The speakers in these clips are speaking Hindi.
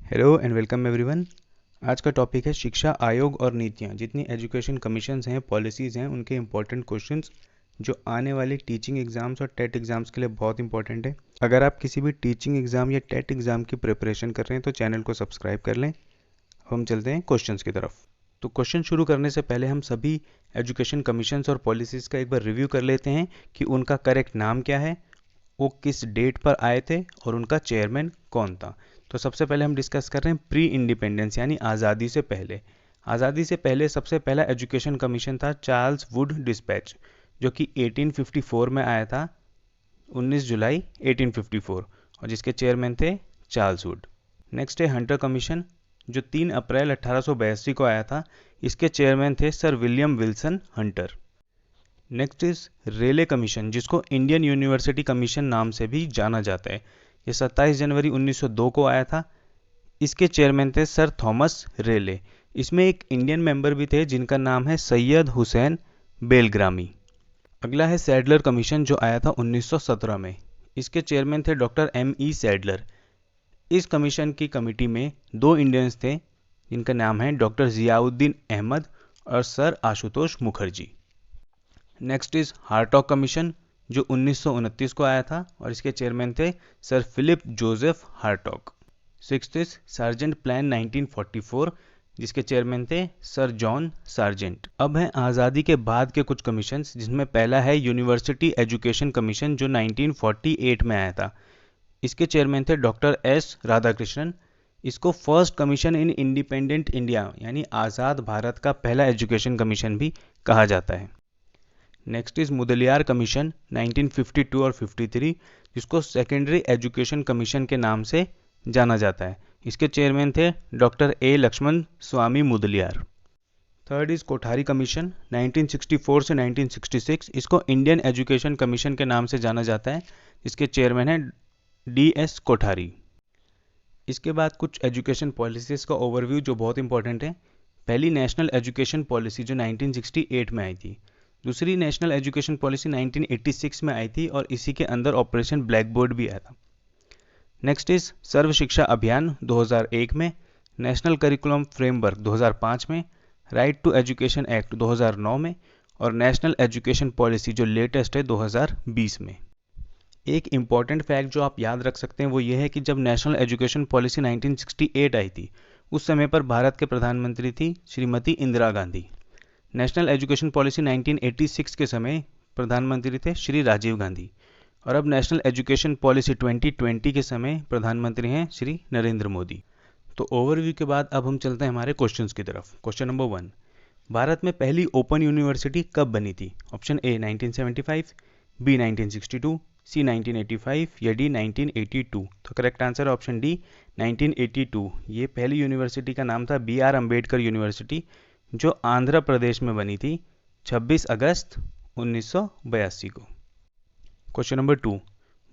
Hello and welcome everyone. आज का टॉपिक है शिक्षा आयोग और नीतियाँ। जितनी एजुकेशन कमीशंस हैं, पॉलिसीज़ हैं, उनके इंपॉर्टेंट क्वेश्चंस जो आने वाले टीचिंग एग्ज़ाम्स और टेट एग्ज़ाम्स के लिए बहुत इंपॉर्टेंट है। अगर आप किसी भी टीचिंग एग्ज़ाम या टेट एग्ज़ाम की प्रिपरेशन कर रहे हैं तो चैनल को सब्सक्राइब कर लें। हम चलते हैं क्वेश्चंस की तरफ। तो क्वेश्चन शुरू करने से पहले हम सभी एजुकेशन कमीशंस और पॉलिसीज़ का एक बार रिव्यू कर लेते हैं कि उनका करेक्ट नाम क्या है, वो किस डेट पर आए थे और उनका चेयरमैन कौन था। तो सबसे पहले हम डिस्कस कर रहे हैं प्री इंडिपेंडेंस यानी आज़ादी से पहले। आज़ादी से पहले सबसे पहला एजुकेशन कमीशन था चार्ल्स वुड डिस्पैच, जो कि 1854 में आया था, 19 जुलाई 1854, और जिसके चेयरमैन थे चार्ल्स वुड। नेक्स्ट है हंटर कमीशन, जो 3 अप्रैल 1882 को आया था। इसके चेयरमैन थे sir William Wilson Hunter. Next is Rayleigh commission, जिसको इंडियन यूनिवर्सिटी कमीशन नाम से भी जाना जाता है। ये 27 जनवरी 1902 को आया था। इसके चेयरमैन थे सर थॉमस रेले। इसमें एक इंडियन मेंबर भी थे जिनका नाम है सैयद हुसैन बेलग्रामी। अगला है सैडलर कमीशन, जो आया था 1917 में। इसके चेयरमैन थे डॉक्टर M.E. सैडलर। इस कमीशन की कमेटी में 2 इंडियंस थे जिनका नाम है डॉक्टर जियाउद्दीन अहमद और sir Ashutosh Mukherjee. Next is Hartog commission, जो 1929 को आया था और इसके चेयरमैन थे sir Philip Joseph Hartog. Sixth is Sargent plan 1944, जिसके चेयरमैन थे सर जॉन सार्जेंट। अब है आज़ादी के बाद के कुछ कमीशंस, जिसमें पहला है यूनिवर्सिटी एजुकेशन कमीशन, जो 1948 में आया था। इसके चेयरमैन थे डॉक्टर S. राधाकृष्णन। इसको first commission in independent India यानी आज़ाद भारत का पहला एजुकेशन कमीशन भी कहा जाता है। नेक्स्ट इज मुदलियार कमीशन 1952 और 53, जिसको सेकेंडरी एजुकेशन कमीशन के नाम से जाना जाता है। इसके चेयरमैन थे doctor A. Lakshman Swami Mudaliar. Third is Kothari commission 1964 से 1966। इसको इंडियन एजुकेशन कमीशन के नाम से जाना जाता है। इसके चेयरमैन है D.S. कोठारी। इसके बाद कुछ एजुकेशन पॉलिसीज़ का ओवरव्यू जो बहुत इंपॉर्टेंट है। पहली नेशनल एजुकेशन पॉलिसी जो 1968 में आई थी। दूसरी नेशनल एजुकेशन पॉलिसी 1986 में आई थी और इसी के अंदर ऑपरेशन ब्लैक बोर्ड भी आया था। नेक्स्ट इज सर्व शिक्षा अभियान 2001 में, नेशनल करिकुलम फ्रेमवर्क 2005 में, राइट टू एजुकेशन एक्ट 2009 में और नेशनल एजुकेशन पॉलिसी जो लेटेस्ट है 2020 में। एक इम्पॉर्टेंट फैक्ट जो आप याद रख सकते हैं वो ये है कि जब नेशनल एजुकेशन पॉलिसी 1968 आई थी, उस समय पर भारत के प्रधानमंत्री थी Shrimati Indira Gandhi. National education policy 1986 के समय प्रधानमंत्री थे श्री राजीव गांधी, और अब नेशनल एजुकेशन पॉलिसी 2020 के समय प्रधानमंत्री हैं श्री नरेंद्र मोदी। तो ओवरव्यू के बाद अब हम चलते हैं हमारे क्वेश्चंस की तरफ। क्वेश्चन नंबर 1, भारत में पहली ओपन यूनिवर्सिटी कब बनी थी? ऑप्शन ए 1975, बी 1962, सी 1985 या डी 1982। तो करेक्ट आंसर है ऑप्शन डी 1982। ये पहली यूनिवर्सिटी का नाम था B.R. अम्बेडकर यूनिवर्सिटी, जो आंध्र प्रदेश में बनी थी 26 अगस्त 1982 को। क्वेश्चन नंबर 2,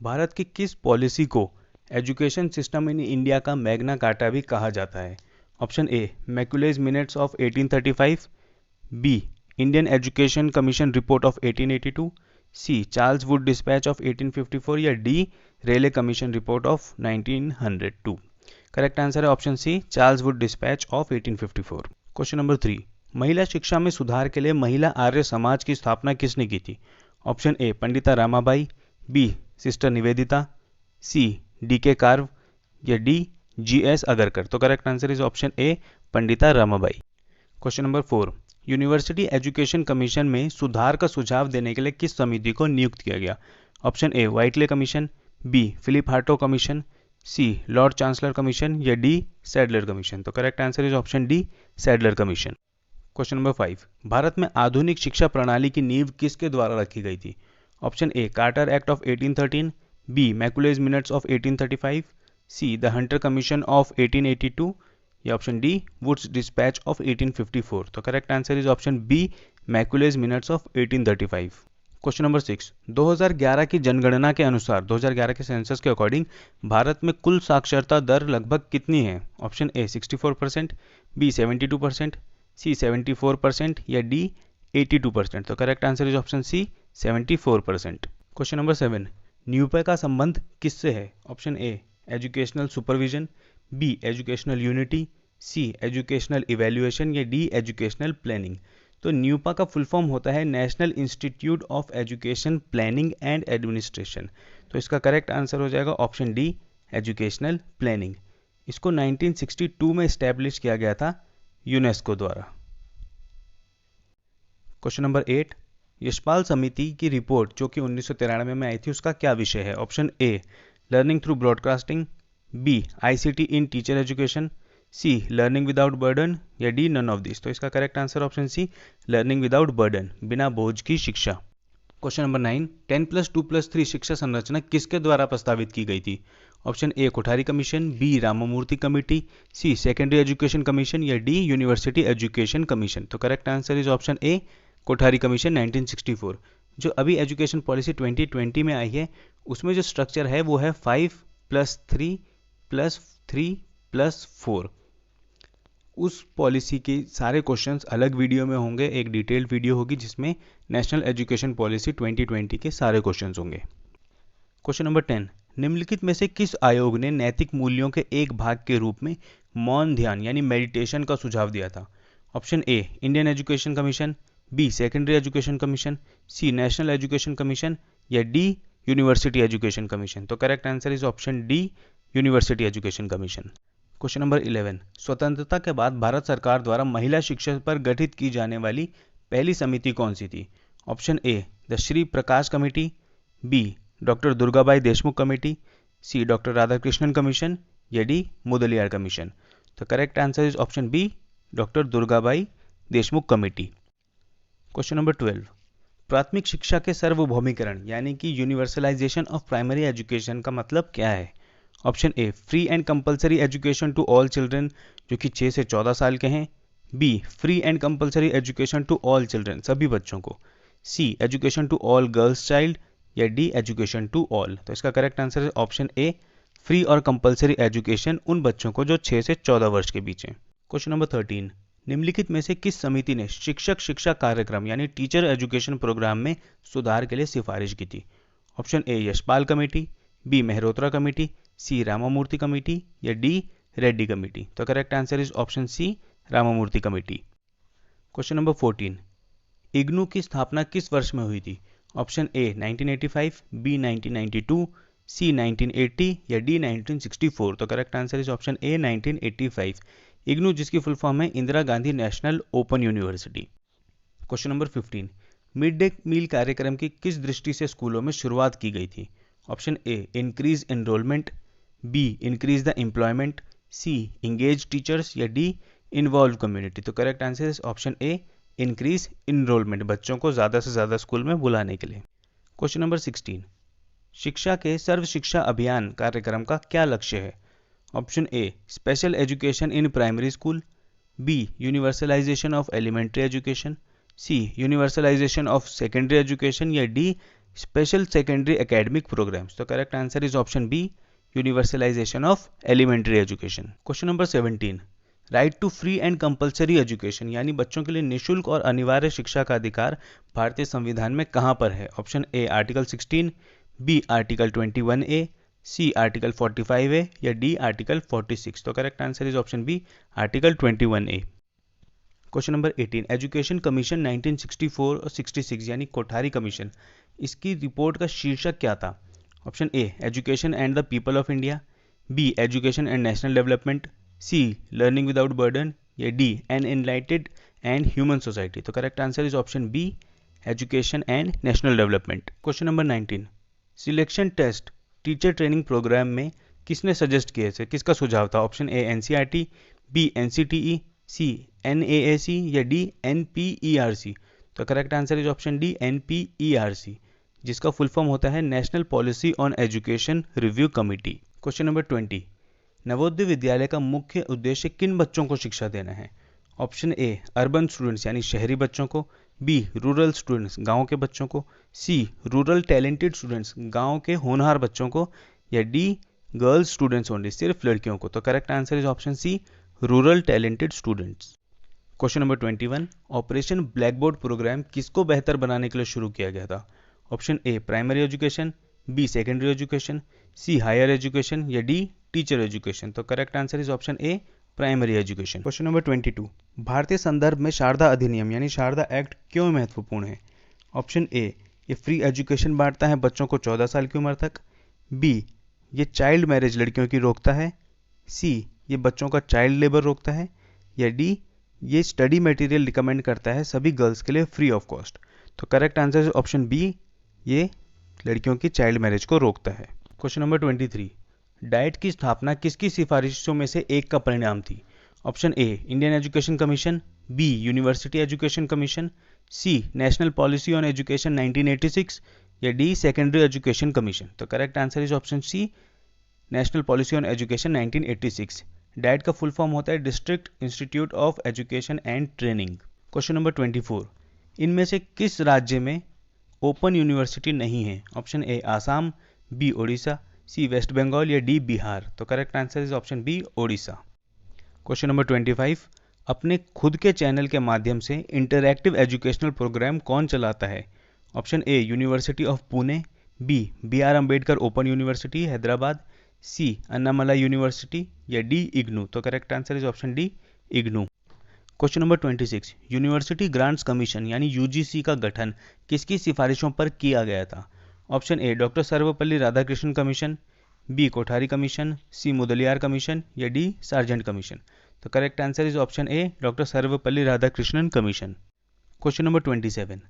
भारत की किस पॉलिसी को एजुकेशन सिस्टम इन इंडिया का मैग्ना कार्टा भी कहा जाता है? Option A Macaulay's minutes of 1835, B Indian education commission report of 1882, C Charles Wood dispatch of 1854 या D Raleigh commission report of 1902। Correct answer है option C Charles Wood dispatch of 1854। Question number 3, महिला शिक्षा में सुधार के लिए महिला आर्य समाज की स्थापना किसने की थी? Option A Pandita Ramabai, B sister Nivedita, C D.K. Karve या डी G.S. अगरकर। तो correct answer is option A Pandita Ramabai. Question number 4, university education commission में सुधार का सुझाव देने के लिए किस समिति को नियुक्त किया गया? Option A Whitley commission, B Philip Hartog commission, C lord chancellor commission या डी सैडलर कमीशन। तो correct answer is option D Sadler commission. Question number 5, Bharat में आधुनिक शिक्षा प्रणाली की नींव किसके द्वारा रखी गई थी? Option A charter act of 1813, B Macaulay's minutes of 1835, C the Hunter commission of 1882 या option D Wood's dispatch of 1854। तो correct answer is option B Macaulay's minutes of 1835। Question number 6, 2011 की जनगणना के अनुसार 2011 के सेंसस के अकॉर्डिंग भारत में कुल साक्षरता दर लगभग कितनी है? ऑप्शन ए 64%, बी 72%, सी 74% या डी 82%। तो correct answer is option C 74%। Question number 7, NUEPA का संबंध किससे है? Option A educational supervision, B educational unity, C educational evaluation या डी एजुकेशनल प्लानिंग। तो न्यूपा का फुल फॉर्म होता है national institute of education planning and administration. तो इसका करेक्ट आंसर हो जाएगा ऑप्शन डी एजुकेशनल प्लानिंग। इसको 1962 में इस्टेब्लिश किया गया था यूनेस्को द्वारा। क्वेश्चन नंबर 8, यशपाल समिति की रिपोर्ट जो कि 1993 में आई थी उसका क्या विषय है? Option A learning through broadcasting, B ICT in teacher education, C learning without burden या डी नन ऑफ दिस। तो इसका correct answer option C learning without burden, बिना बोझ की शिक्षा। क्वेश्चन नंबर 9, 10+2+3 शिक्षा संरचना किसके द्वारा प्रस्तावित की गई थी? Option A Kothari commission, B Ramamurti committee, C secondary education commission या डी यूनिवर्सिटी एजुकेशन कमीशन। तो correct answer is option A Kothari commission 1964। जो अभी एजुकेशन पॉलिसी 2020 में आई है उसमें जो स्ट्रक्चर है वो है 5+3+3+4। उस पॉलिसी के सारे क्वेश्चंस अलग वीडियो में होंगे, एक डिटेल्ड वीडियो होगी जिसमें नेशनल एजुकेशन पॉलिसी 2020 के सारे क्वेश्चंस होंगे। क्वेश्चन नंबर 10, निम्नलिखित में से किस आयोग ने नैतिक मूल्यों के एक भाग के रूप में मौन ध्यान यानी मेडिटेशन का सुझाव दिया था? Option A Indian education commission, B secondary education commission, C national education commission या डी यूनिवर्सिटी एजुकेशन कमीशन। तो correct answer is option D university education commission. Question number 11, स्वतंत्रता के बाद भारत सरकार द्वारा महिला शिक्षा पर गठित की जाने वाली पहली समिति कौन सी थी? Option A the Shri Prakash committee, B doctor Durgabai Deshmukh committee, C doctor Radhakrishnan commission या डी मुदलियार कमीशन। तो correct answer is option B doctor Durgabai Deshmukh committee. Question number 12, प्राथमिक शिक्षा के सार्वभौमिकरण यानी कि यूनिवर्सलाइजेशन ऑफ प्राइमरी एजुकेशन का मतलब क्या है? Option A free and compulsory education to all children जो कि 6 से 14 साल के हैं, B free and compulsory education to all children सभी बच्चों को, C education to all girls child या डी एजुकेशन टू ऑल। तो इसका करेक्ट आंसर है ऑप्शन ए फ्री और कंपलसरी एजुकेशन उन बच्चों को जो 6 से 14 वर्ष के बीच हैं। क्वेश्चन नंबर 13, निम्नलिखित में से किस समिति ने शिक्षक शिक्षा कार्यक्रम यानी टीचर एजुकेशन प्रोग्राम में सुधार के लिए सिफारिश की थी? Option A Yashpal committee, B Mehrotra committee, C Ramamurti committee या डी रेड्डी कमेटी। तो correct answer is option C Ramamurti committee. Question number 14, IGNOU की स्थापना किस वर्ष में हुई थी? ऑप्शन ए 1985, बी 1992, सी 1980 या डी 1964। तो correct answer is option A 1985। IGNOU जिसकी फुल फॉर्म है Indira Gandhi national open university. Question number 15, mid day meal कार्यक्रम की किस दृष्टि से स्कूलों में शुरुआत की गई थी? Option A increase enrolment, B increase the employment, C engage teachers या डी इन्वॉल्व कम्युनिटी। तो correct answer is option A increase enrolment, बच्चों को ज़्यादा से ज़्यादा स्कूल में बुलाने के लिए। क्वेश्चन नंबर 16, शिक्षा के सर्व शिक्षा अभियान कार्यक्रम का क्या लक्ष्य है? Option A special education in primary school, B universalization of elementary education, C universalization of secondary education या D special secondary academic programs. तो correct answer is option B universalization of elementary education. Question number 17, right to free and compulsory education यानी बच्चों के लिए निःशुल्क और अनिवार्य शिक्षा का अधिकार भारतीय संविधान में कहां पर है? Option A article 16, B article 21A, C article 45A या डी आर्टिकल 46। तो correct answer is option B article 21A। Question number 18, education commission 1964 और 66 यानी कोठारी कमीशन, इसकी रिपोर्ट का शीर्षक क्या था? Option A education and the people of India, B education and national development, C learning without burden या D an enlightened and human society. तो correct answer is option B education and national development. Question number 19, selection test teacher training program में किसने सजेस्ट किए थे, किसका सुझाव था? Option A NCERT, B NCTE, C NAAC या डी एनपीईआरसी। तो correct answer is option D एनपीईआरसी जिसका फुल फॉर्म होता है national policy on education review committee. Question number 20, Navodaya Vidyalaya का मुख्य उद्देश्य किन बच्चों को शिक्षा देना है? ऑप्शन ए अर्बन स्टूडेंट्स यानी शहरी बच्चों को, बी रूरल स्टूडेंट्स गांव के बच्चों को, सी रूरल टैलेंटेड स्टूडेंट्स गांव के होनहार बच्चों को या डी गर्ल्स स्टूडेंट्स ओनली सिर्फ लड़कियों को। तो correct answer is option C rural talented students. Question number 21, operation blackboard programme किसको बेहतर बनाने के लिए शुरू किया गया था? Option A primary education, B secondary education, C higher education या डी टीचर एजुकेशन? तो correct answer is option A primary education. Question number 22, भारतीय संदर्भ में शारदा अधिनियम यानी शारदा एक्ट क्यों महत्वपूर्ण है? ऑप्शन ए, ये फ्री एजुकेशन बांटता है बच्चों को 14 साल की उम्र तक। बी, ये चाइल्ड मैरिज लड़कियों की रोकता है। सी, ये बच्चों का चाइल्ड लेबर रोकता है। या डी, ये स्टडी मटेरियल रिकमेंड करता है सभी गर्ल्स के लिए फ्री ऑफ कॉस्ट? तो correct answer is option B, ये लड़कियों की चाइल्ड मैरिज को रोकता है। क्वेश्चन नंबर 23, डाइट की स्थापना किसकी सिफारिशों में से एक का परिणाम थी? Option A, Indian education commission. B, university education commission. C, national policy on education 1986। या डी, सेकेंडरी एजुकेशन कमीशन? तो correct answer is option C, national policy on education 1986। DIET का फुल फॉर्म होता है district institute of education and training. Question number 24, इनमें से किस राज्य में ओपन यूनिवर्सिटी नहीं है? Option A, Assam. B, Odisha. C, West Bengal. या डी, बिहार? तो correct answer is option B, Odisha. Question number 25, अपने खुद के चैनल के माध्यम से इंटरैक्टिव एजुकेशनल प्रोग्राम कौन चलाता है? Option A, university of Pune. B, BR Ambedkar open university Hyderabad. C, Annamalai university. या डी, इग्नू? तो correct answer is option D, IGNOU. Question number 26, university grants commission यानी UGC का गठन किसकी सिफारिशों पर किया गया था? Option A, doctor Sarvepalli Radhakrishnan commission. B, Kothari commission. C, Mudaliar commission. या डी, सार्जेंट कमीशन? तो correct answer is option A, doctor Sarvepalli Radhakrishnan commission. Question number 27,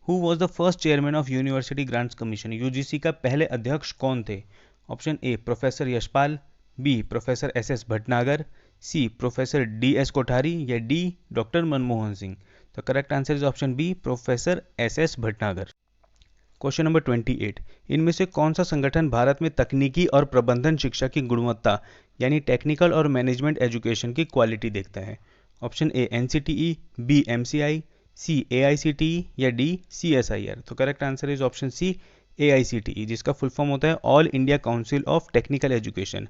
who was the first chairman of university grants commission? UGC का पहले अध्यक्ष कौन थे? Option A, professor Yashpal. B, professor SS Bhatnagar. C, professor DS Kothari. या डी, डॉक्टर मनमोहन सिंह? तो correct answer is option B, professor SS Bhatnagar. Question number 28, इनमें से कौन सा संगठन भारत में तकनीकी और प्रबंधन शिक्षा की गुणवत्ता यानी टेक्निकल और मैनेजमेंट एजुकेशन की क्वालिटी देखता है? Option A, NCTE। B, MCI। C, AICTE। या डी, CSIR? तो correct answer is option C, AICTE, जिसका फुल फॉर्म होता है all India council of technical education.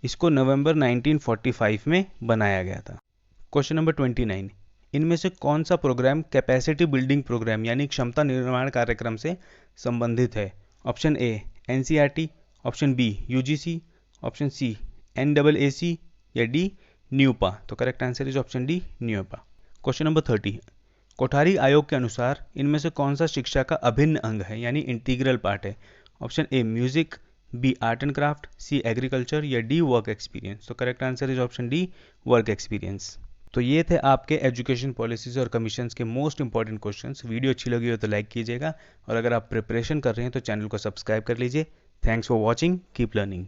इसको नवंबर 1945 में बनाया गया था। क्वेश्चन नंबर 29, इनमें से कौन सा प्रोग्राम कैपेसिटी बिल्डिंग प्रोग्राम यानी क्षमता निर्माण कार्यक्रम से संबंधित है? Option A, NCERT। Option B, UGC। Option C, NAAC। या डी, न्यूपा? तो correct answer is option D, NUEPA. Question number 30, Kothari आयोग के अनुसार इनमें से कौन सा शिक्षा का अभिन्न अंग है यानी इंटीग्रल पार्ट है? Option A, music. B, art and craft. C, agriculture. या डी, वर्क एक्सपीरियंस? तो correct answer is option D, work experience. तो ये थे आपके एजुकेशन पॉलिसीज और कमीशंस के मोस्ट इंपॉर्टेंट क्वेश्चंस। वीडियो अच्छी लगी हो तो लाइक कीजिएगा और अगर आप प्रिपरेशन कर रहे हैं तो चैनल को सब्सक्राइब कर लीजिए। Thanks for watching, keep learning.